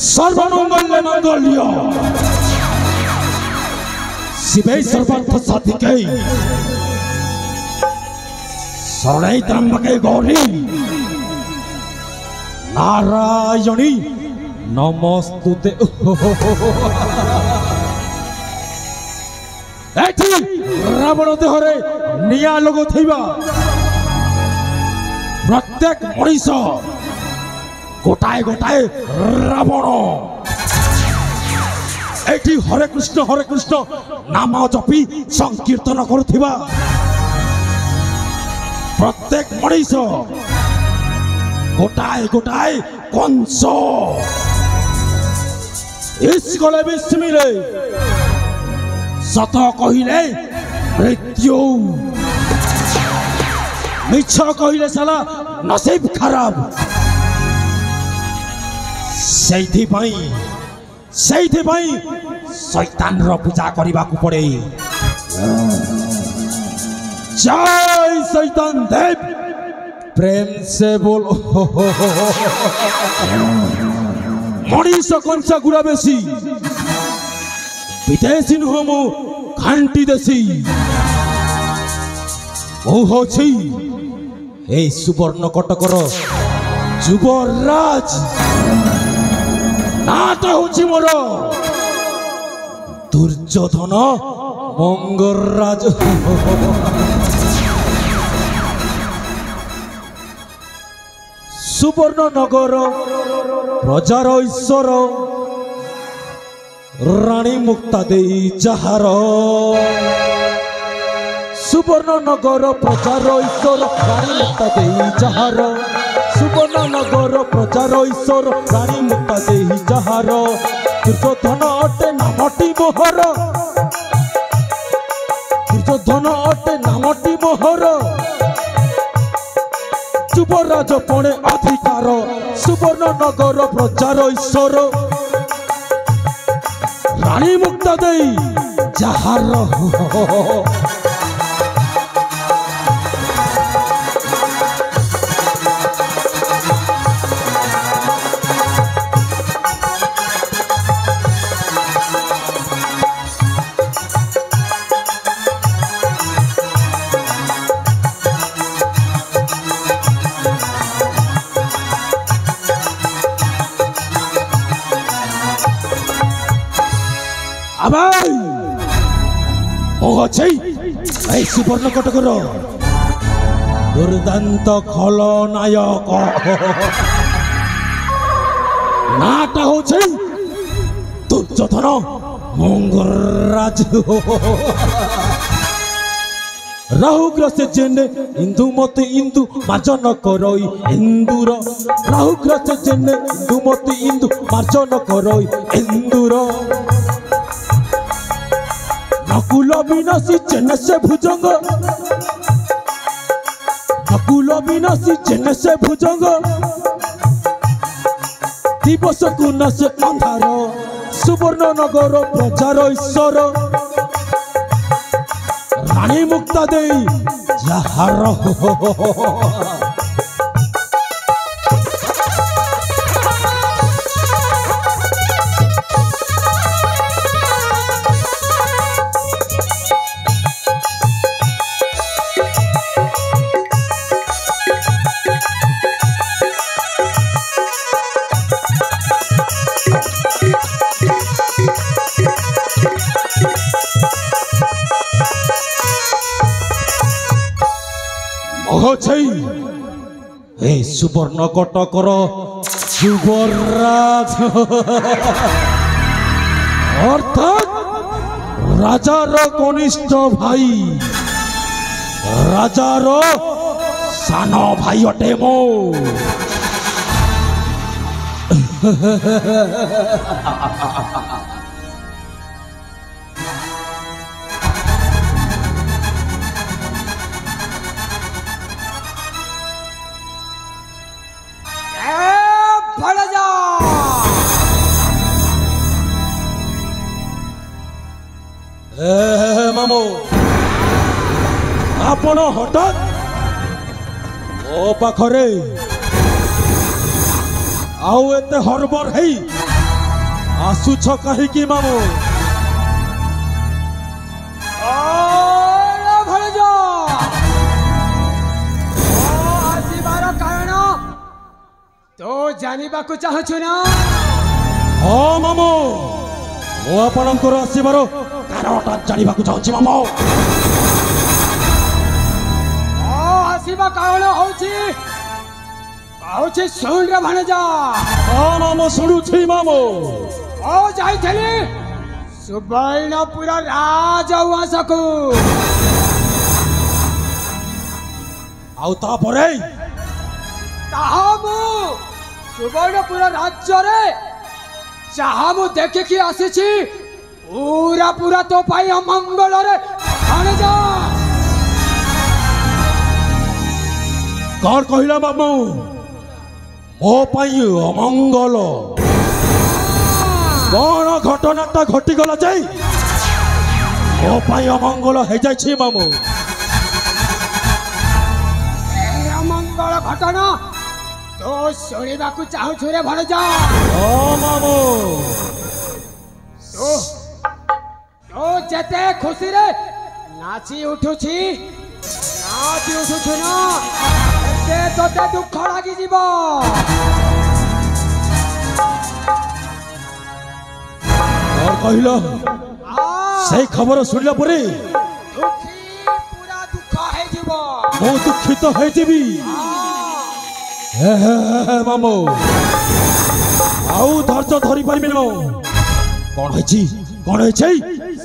सर्वमंगल मंगल्य शिवे सर्वार्थ साधिके शरण्ये त्र्यंबके गौरी नारायणी नमस्तुते। एठी रावण देहरे निया लोगो थैबा प्रत्येक मनीष गोटाए गोटाए रावण एठी हरे कृष्ण नाम जपी संकीर्तन करुथिबा प्रत्येक मनीष गोटाए गोटाए कंस इसकले विस्मिले सत कहिले मृत्यु मिछ कहिले साला नसीब खराब। शैतान रो पूजा करने को पड़े। जय शैतान देव प्रेम से बोलो। मनीष कंसा गुड़ा बेसी विदेशी नुह मु घंटी देसी हे सुवर्ण कटकर युवराज नाटा होची मोर दुर्योधन मंगलराज। सुवर्ण नगर प्रजार ईश्वर रानी मुक्ता देई जहार सुवर्ण नगर प्रजार ईश्वर रानी मुक्ता देई जहार सुवर्ण नगर प्रचार ईश्वर रानी मुक्ता देही जहार दुर्योधन अटे नामटी मोहर दुर्योधन अटे नामटी मोहर युवराज पणे अधिकार सुवर्ण नगर प्रचार ईश्वर रानी मुक्ता देई जहार। सुवर्ण कटकर दुर्दांत खलनायक नाटा हो दुर्योधन मंगलराज। राहुग्रस्त जेने इंदुमती इंदु मार्जन करई इंदुर राहुग्रस्त जेने इंदुमती इंदु मार्जन करई इंदुर नकुल विनाशी चेन से भुजंग नकुल विनाशी चेन से भुजंग दिवस गुण से अंधार सुवर्ण नगर प्रचार ईश्वर रानी मुक्ता देई जहार। सुवर्ण कटकर युवराज अर्थात राजार कनिष्ठ भाई राजार सान भाई अटे मो। मामो आपण हठात मो पाखरे आउ एते हरबर है आसुछ कहीं मामो आसबार कारण तो जानिबा को चाहछु ना हाँ मामो मो आपणकर आसबार कारणटा जानिबा को चाहछि मामो आसवा कारण होछि सुन रे भाणजा हाँ मामो सुनुछि मामो ओ जाइथली सुवर्णपुर राजउवासकु आउ तापरे ताहा मु सुवर्णपुर राज्य रे चाहा मु देखिकी आसीछि पूरा पूरा तो पाई अमंगल रे भाणजा कौन कहला मामू मो पाई अमंगल कौन घटनाटा घटीगला जाई मो पाई अमंगल हो जाई मामू अमंगल घटना तो शुणा चाहूँ रे भणजा ओ मामू तो जेते खुशी रे नाची उठुछि ना तोते दुख लगी जीव और कहलो से खबर सुनला परे पूरा दुख है जीव मो दुखित है जीवी मामू आउ धैर्य धरी पारिबे न कौन है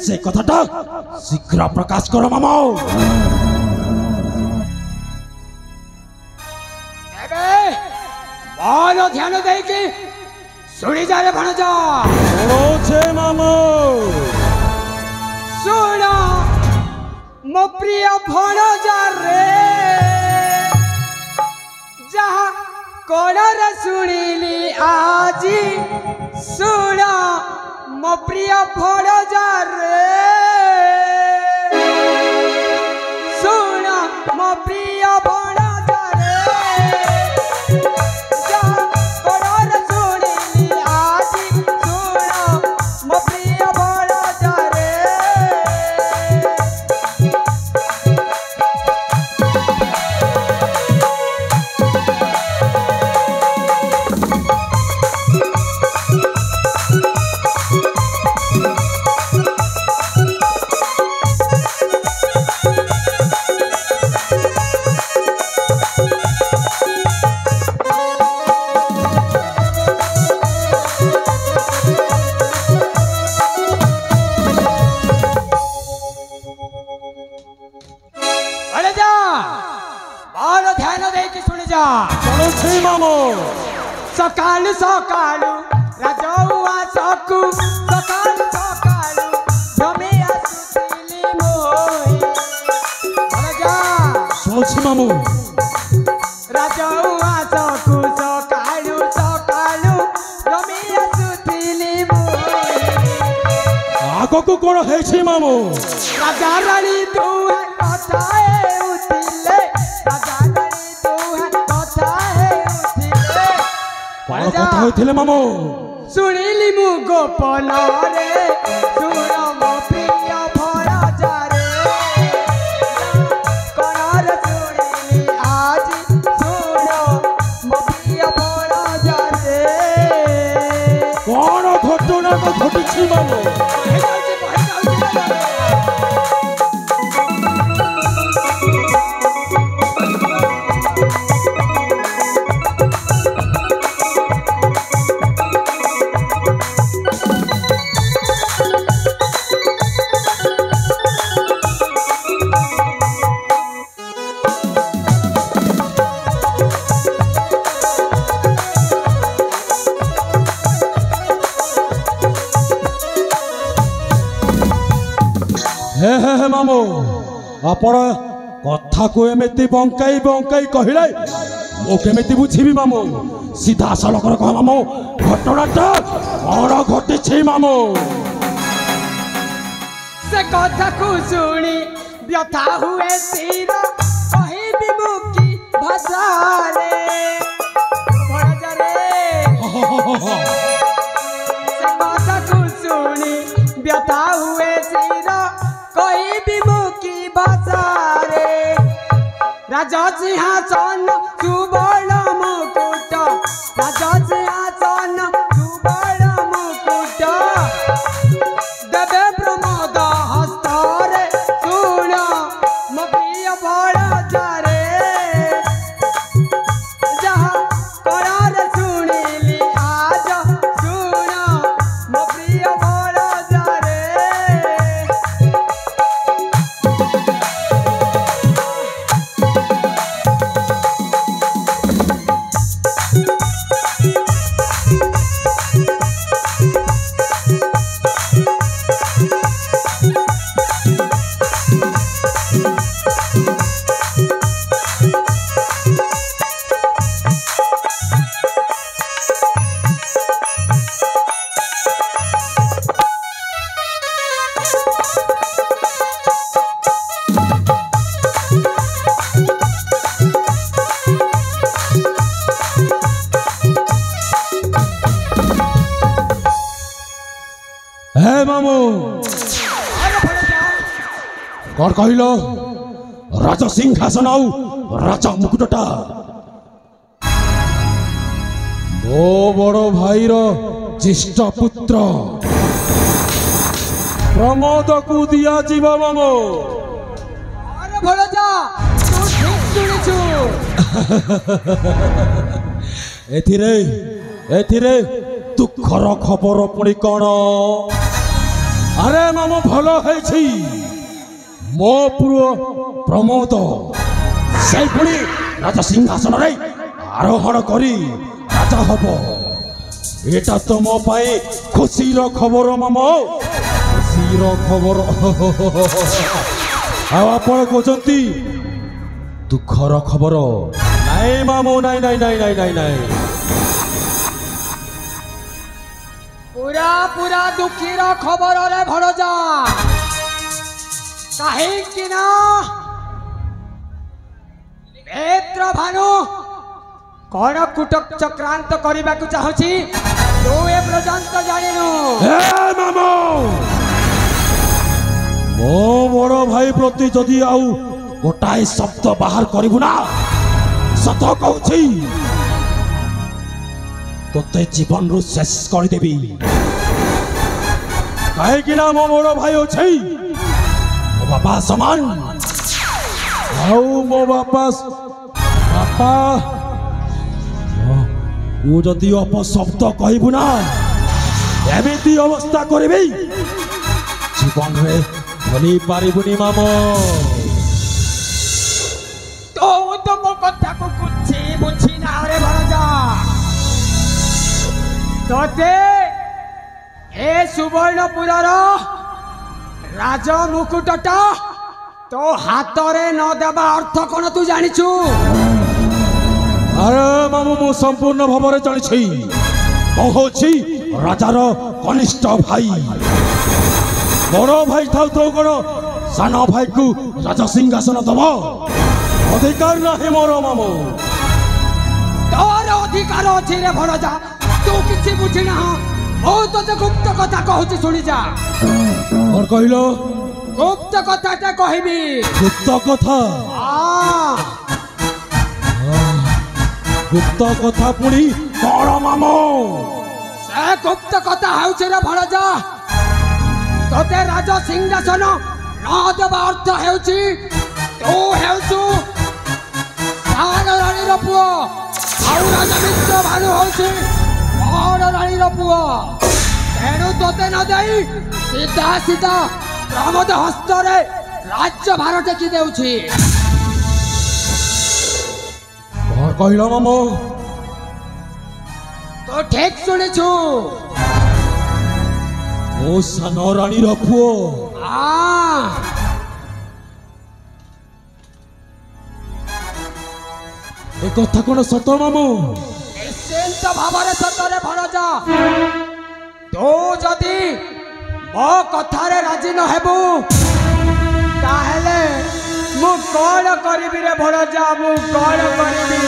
से कथाटा शीघ्र प्रकाश कर मामू बहुत ध्यान दे कि सुनी जा रे भणजा छे मामू सुना मो प्रिय भणजा रे जहाँ कोण रे सुनिली आजी सुना मो प्रिय भणजा रे सुना मो प्रिय भणजा सकालू सकालू राजउवासकु सकालू सकालू जमे आसुतिली मोई भणजा सुनुछि मामू राजउवासकु सकालू सकालू जमे आसुतिली मोई आगो को कोन है छी मामू राजा रानी तू है कथा है उतिले राजा रानी तू है कथा है उतिले कौन कथा होइथिले मामू सुनिली मु गोपन रे सुन मो प्रिय भणजा रे कोन सुनिली आज सुन मो प्रिय भणजा रे कौन घटना घटिछि मामू हे मामू आपण कथा को एमती बंकाई बंकाई कहले मो केमिति बुझीबी मामू सीधा सड़क कह मामू घटनाटा कौन घटी मामू से कथा को सुनी व्यथा हुए सिर कही विमुखी भाषा रे भड़ा रे से कथा को सुनी व्यथा हुए सिर कही विमुखी भाषा रे राजा सिंहासन सुवर्ण मुकुट राजा सिंहासन सुवर्ण मुकुट देवे प्रमोद हस्तारे सुन मो प्रिय बड़ा जारे जहाँ करार सुनिली आज सुन मो प्रिय बड़ा जारे हे मामू कौन कहल राजा सिंहासन आउ राजा मुकुटटा मो बड़ भाईर ज्येष्ठ पुत्र प्रमोद को दिया जीव मामू अरे भड़ा जा तू ठीक सुनिछु एथिरे एथिरे दुखर खबर पुणी कौन अरे मामू भल है मो पुओ प्रमोद से पुणी राजा सिंहासन रे आरोहण करी राजा हब एटा तो मो पाए खुशीर खबर मामू खुशीर खबर आपण कहते दुखर खबर नाई मामू नाई नाई नाई नाई नाई नाई पूरा पूरा दुखीर खबर रे भड़जा कहीं ना नेत्र भानु कौन कुटक चक्रांत करने को चाहूची तू ए पर्यंत जानिनु हे मामू मो बड़ भाई प्रति जदि आउ गोटाए शब्द बाहर करिबु ना सत कहूची तोते जीवन रु शेष कर देबी काहे कि ना मो बड़ भाई अछि मो बापा समान आउ मो बापा बापा तू जदि अपशब्द कहबू ना एमिति अवस्था करबी जीवन रे भली पारिबुनी मामू तो मो कथा को कुछ बुझी ना रे भड़जा तोते ए सुवर्णपुरर राज मुकुटटा तो हाथ रे न देबा अर्थ कोन तू जानिछु अरे मामू मु संपूर्ण भाव में जानी कहूँ राजार कनिष्ठ भाई बड़ भाई था तो कौन सान भाई को राजा सिंहासन दब अधिकार नहीं मोर मामू तोर अधिकार अच्छी रे भड़जा तू किसी बुझी ना मो तो गुप्त कथा कहूँ शुणी जा और कहलो गुप्त कथा कहबी गुप्त कथा गुप्त कथा पुणी कौन मामू से गुप्त कथा होउछ रे भड़जा तोते राजा सिंहासन न देबा अर्थ हेउछि तू हेउछु सार रानी रो पुओ आउ राजा मित्र भानु होउछि और रानी रो पुओ तेणु तोते न देई सीधा सीधा प्रमोद हस्त रे राज्य भार टेकी देउछि और कहलो मामू तो ठीक सुनिछु ମୋ ସାନ ରାଣୀର ପୁଅ। ଏ କଥା କଣ ସତ ମାମୁଁ? ନିଶ୍ଚିନ୍ତ ଭାବରେ ସତରେ ଭଣଜା। ତୁ ଯଦି ମୋ କଥାରେ ରାଜି ନ ହେବୁ ତାହେଲେ ମୁଁ କଣ କରିବି ରେ ଭଣଜା, ମୁଁ କଣ କରିବି?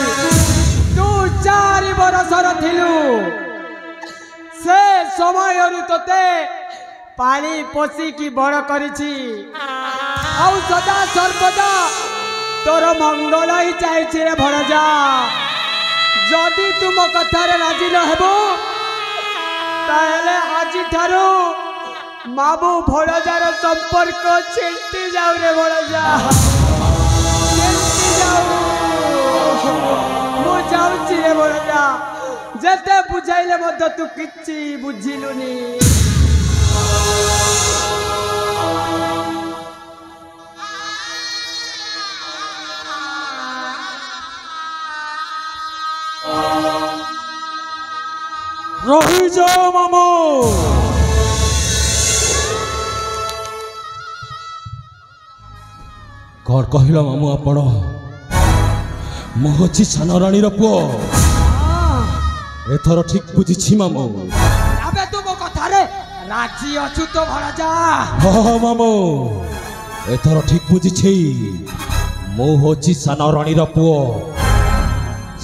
ତୁ 4 ବରଷର ଥିଲୁ, ସେ ସମୟରୁ ତୋତେ ପାଳି ପୋଷିକି ବଡ଼ କରିଛି, ଆଉ ସଦା ସର୍ବଦା ତୋର ମଙ୍ଗଳ ହିଁ ଚାହିଁଛି ରେ ଭଣଜା। ଯଦି ତୁ ମୋ କଥାରେ ରାଜି ନ ହେବୁ ତାହେଲେ ଆଜିଠାରୁ ମାମୁଁ ଭଣଜାର ସମ୍ପର୍କ ଛିଣ୍ଡି ଯାଉ ରେ ଭଣଜା, ଛିଣ୍ଡି ଯାଉ। ମୁଁ ଯାଉଛି ରେ ଭଣଜା, ଯେତେ ବୁଝାଇଲେ ମଧ୍ୟ ତୁ କିଛି ବୁଝିଲୁନି। ରହିଯାଅ ମାମୁଁ। କଣ କହିଲ ମାମୁଁ ଆପଣ? ମୁଁ ହଉଛି ସାନ ରାଣୀର ପୁଅ। ଏଥର ଠିକ ବୁଝିଛି ମାମୁଁ। ଏବେ ତୁ ମୋ କଥାରେ ରାଜି ଅଛୁ ତ ଭଣଜା? ହଁ ମାମୁଁ, ଏଥର ଠିକ ବୁଝିଛି। ମୁଁ ହଉଛି ସାନ ରାଣୀର ପୁଅ,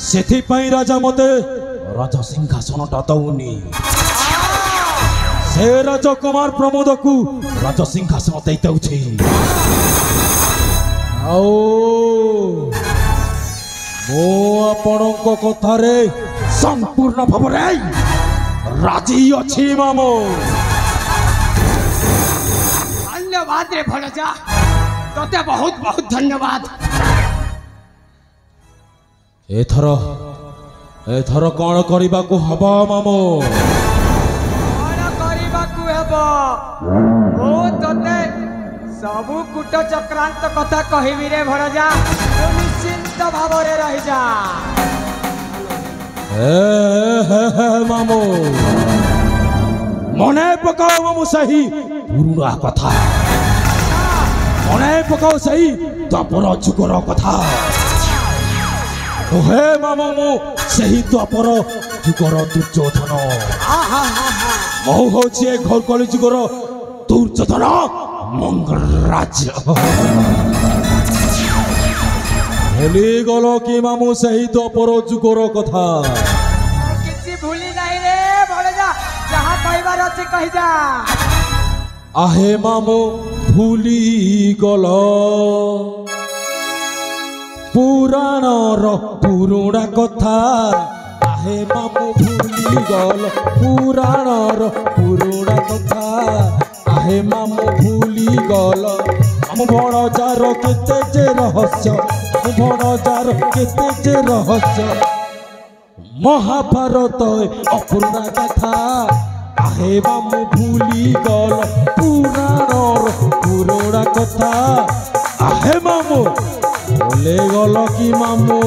ସେଥିପାଇଁ ରାଜା ମତେ ରାଜ ସିଂହାସନଟା ଦଉନି। ସେ ରାଜକୁମାର ପ୍ରମୋଦକୁ ରାଜ ସିଂହାସନ ଦେଇ ଦଉଛି। ଆଉ ମୁଁ ଆପଣଙ୍କ କଥାରେ ସମ୍ପୂର୍ଣ୍ଣ ଭାବରେ ରାଜି ଅଛି ମାମୁଁ। ଧନ୍ୟବାଦ ରେ ଭଣଜା, ତୋତେ ବହୁତ ବହୁତ ଧନ୍ୟବାଦ। ଏଥର କଣ କରିବାକୁ ହବ ମାମୁଁ? କଣ କରିବାକୁ ହେବ? ମୁଁ ତୋତେ ସବୁ କୂଟ ଚକ୍ରାନ୍ତ କଥା କହିବି ରେ ଭଣଜା, ତୁ ନିଶ୍ଚିନ୍ତ ଭାବରେ ରହିଯା। ମାମୁଁ, ମନେ ପକାଅ ମାମୁଁ ସେହି ପୁରୁଣା କଥା, ମନେ ପକାଅ ସେହି ଦ୍ୱାପର ଯୁଗର କଥା। ହେ ମାମୁଁ, ମୁଁ ସେହି ଦ୍ୱାପର ଯୁଗର ଦୁର୍ଯ୍ୟୋଧନ। ମୁଁ ହଉଛି ଏ କଳି ଯୁଗର ଦୁର୍ଯ୍ୟୋଧନ ମଙ୍ଗରାଜ। ଭୁଲିଗଲ କି ମାମୁଁ ସେହି ଦ୍ୱାପର ଯୁଗର କଥା? କିଛି ଭୁଲି ନାହିଁ ରେ ଭଣଜା, ଯାହା କହିବାର ଅଛି କହିଯା। ଆହେ ମାମୁଁ ଭୁଲିଗଲ ପୁରାଣର ପୁରୁଣା କଥା। ଆହେ ମାମୁଁ ଭୁଲିଗଲ ପୁରାଣର ପୁରୁଣା କଥା। ଆହେ ମାମୁଁ ଭୁଲିଗଲ ଆମ ଭଣଜାର କେତେ ଯେ ରହସ୍ୟ, ଆମ ଭଣଜାର କେତେ ଯେ ରହସ୍ୟ। ମହାଭାରତ ଅପୁରୁଣା କଥା। ଆହେ ମାମୁଁ ଭୁଲିଗଲ ପୁରାଣର ପୁରୁଣା କଥା। ଆହେ ମାମୁଁ ভুলে গল কি মামুঁ?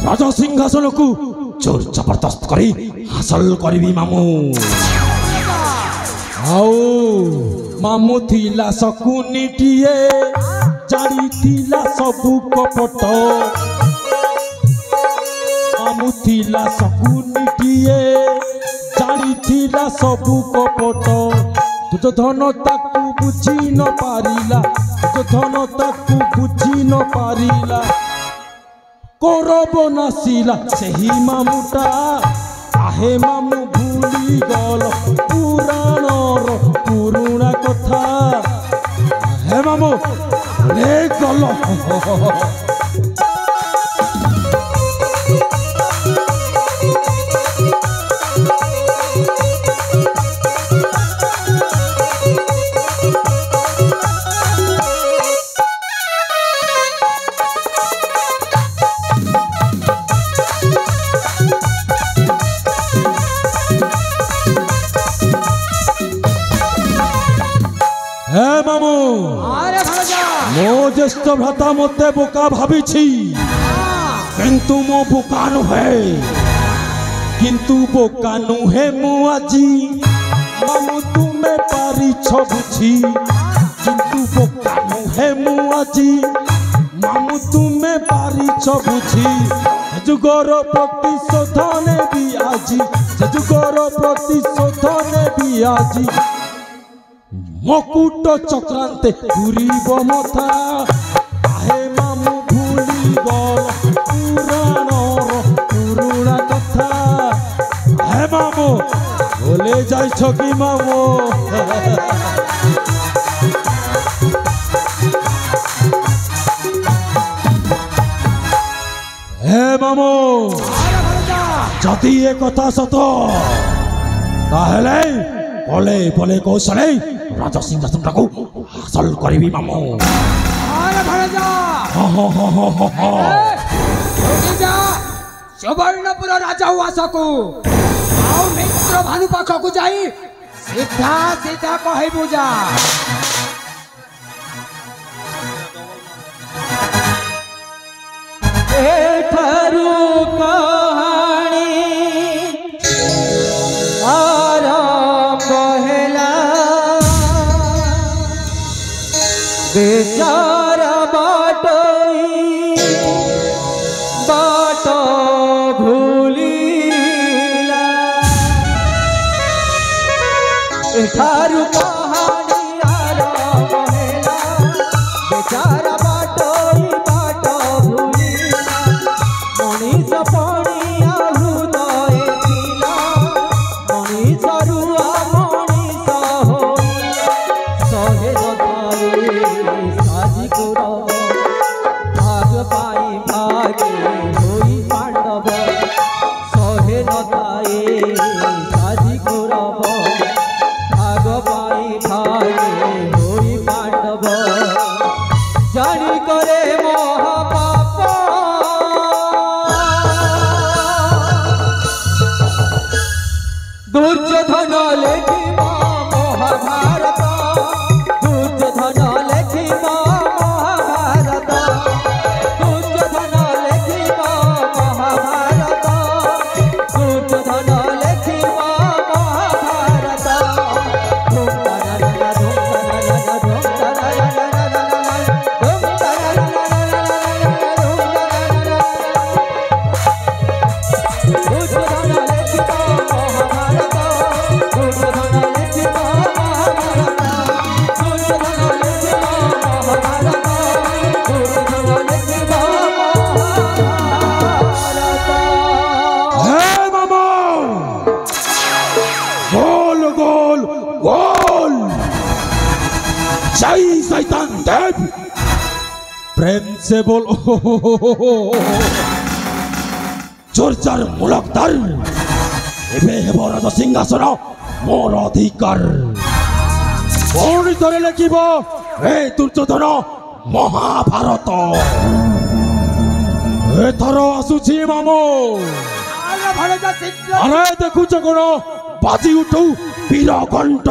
রাজা সিংহাসনকু জোর জবরদস্ত করে হাসল করবি মামুঁ। আও মামুঁ থিলা শকুনিটিয়ে, জানিথিলা সবু কপট। মামুঁ থিলা শকুনিটিয়ে, জানিথিলা সবু কপট। দুর্যোধন তাকু বুঝি ন পারিলা, দুর্যোধন তাকু বুঝি ন পারিলা। করব নাসিলা সেই মামুটা। আহে মামুঁ ভুলিগল পুরাণর পুরুণা কথা। হে মামুঁ ভুলে গল। ज्येष्ठ भ्राता मते बोका भावी किंतु मो बोका नुहे किंतु बोका नुहे मु आजी मामू तुम्हें पारी बुझी किंतु बोका नुहे मु आजी मामू तुम्हें पारी बुझी जुगर प्रतिशोध ने भी आजी जुगर प्रतिशोध ने भी आजी मकुट चक्रांते पूरीब मथा आहे मामू भूली गल पुराणर पुरुणा कथा हे मामू भूले जाइछ कि मामू हे मामू जदि ए कथा सत ताहेले बोले बोले कौशले राजा सिंहासन को हासिल करी मामू। अरे भणजा सुवर्णपुर राजा उवासकु आउ मित्र भानु पाखकु जाई सीधा सीधा कहि बुझा एठारु कहानी बेचारा बाटोई बाट भूलीला एठारु कहानी आरंभ होला बेचारा बाटोई बाट भूलीला मनीष पणिया हृदय थिला मनीष रुआ मनीष होइला सहे साजी भाग पाई भागे होई पांडव सहे नताए साजी भाग पाई भागे होई पांडव जानी करे महापाप दुर्योधन लेखिबा महाभारत जय शैतान देव प्रेम से बोल चोरचार मुलकदार एबे हेबो राजा सिंहासन मोर अधिकार कोन तोरे लेखिबो हे दुर्योधन महाभारत एथर आसुछि मामू। अरे देखुछ कोन बाजी उठू वीर घंट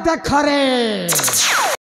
देखा रे